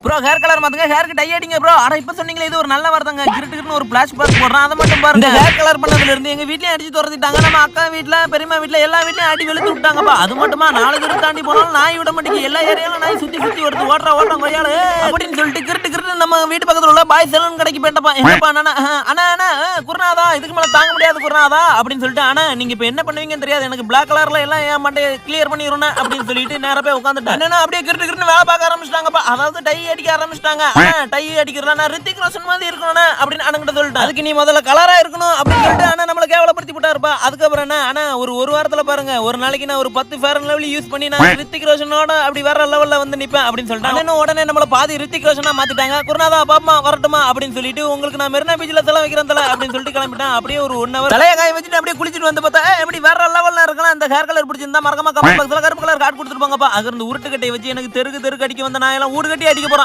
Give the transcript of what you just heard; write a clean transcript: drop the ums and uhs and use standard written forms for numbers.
Bro hair colour மாத்துங்க, ஹேருக்கு tie அடிங்க ப்ரோ. அட இப்ப சொன்னீங்களே இது ஒரு நல்ல வார்த்தைங்க. கிருட்டுன்னு ஒரு ஃபிளாஷ் பேக் போடுறேன், அதை மட்டும் பாருங்க. இந்த ஹேர் கலர் பண்ணதுல இருந்து எங்க வீட்லயும் அடிச்சு துரத்திட்டாங்க. நம்ம அக்கா வீட்ல, பெரியம்மா வீட்ல எல்லா வீட்லயும் அடி வெளுத்து விட்டாங்கப்பா. அது மட்டுமா 4 தெரு தாண்டி போனாலும் நாய் விட மாட்டேங்குது. எல்லா ஏரியாலும் நாய் சுத்தி சுத்தி வருது. ஓடுறா கொய்யாளு அப்படின்னு சொல்லிட்டு கிருட்டு நம்ம வீட்டு பக்கத்துல உள்ள பாய் செலூன் கடைக்கு போயிட்டப்பா. எங்கப்பா அண்ணா அண்ணா குருநாதா இதுக்கு மேல தாங்க முடியாது குருநாதா அப்படின்னு சொல்லிட்டு, ஆனா நீங்க இப்ப என்ன பண்ணுவீங்கன்னு தெரியாது எனக்கு. பிளாக் கலர்ல எல்லாம் என் மண்டையை கிளியர் பண்ணிடுறேன் அப்படின்னு சொல்லிட்டு நேரா போய் உட்காந்துட்டேன். என்னன்னா அப்படியே கிருட்டு வேலை பார்க்க ஆரம்பிச்சிட்டாங்கப்பா. அதாவது டை அடிக்க ஆரம்பிச்சிட்டாங்க. டை அடிக்கிறதா நான் ரித்திக் ரோஷன் மாதிரி இருக்கணும் அப்படின்னு அண்ணன் சொல்லிட்டேன். அதுக்கு நீ முதல்ல கலரா இருக்கணும் அப்படின்னு சொல்லிட்டு அண்ணா நம்மள கேவலப்படுத்தி விட்டாருப்பா. அதுக்கப்புறம் என்ன ஆனா ஒரு வாரத்துல பாருங்க, ஒரு நாளைக்கு நான் ஒரு 10 ஃபேர் அண்ட் லவ்லி யூஸ் பண்ணி நான் ரித்திக் ரோஷனோட அப்படி வேற லெவல்ல வந்து நிப்பேன் அப்படின்னு சொல்லிட்டு உடனே நம்மள பாதி ரித்திக் ரோஷனா மாத்திட்டாங்க. குருநாதா பாப்பா வரட்டுமா அப்படின்னு சொல்லிட்டு, உங்களுக்கு நான் மெரினா பீச்ல தலை வைக்கிறேன் தலை அப்படின்னு சொல்லிட்டு கிளம்பிட்டேன். அப்படியே ஒரு 1 hour தலைய காய வச்சுட்டு அப்படியே குளிச்சுட்டு வந்து பார்த்தா எப்படி வேற லெவல்ல இருக்கலாம். இந்த ஹேர் கலர் பிடிச்சிருந்தா மறக்காம கமெண்ட் பாக்ஸ்ல கருப்பு கலர் கார்டு கொடுத்துருப்பாங்கப்பா. அங்க இருந்து உருட்டுக்கட்டை வச்சு எனக்கு தெருக்கு அடிக்க வந்த நான் எல்லாம் ஊடு கட்டி அடிக்க போறேன்.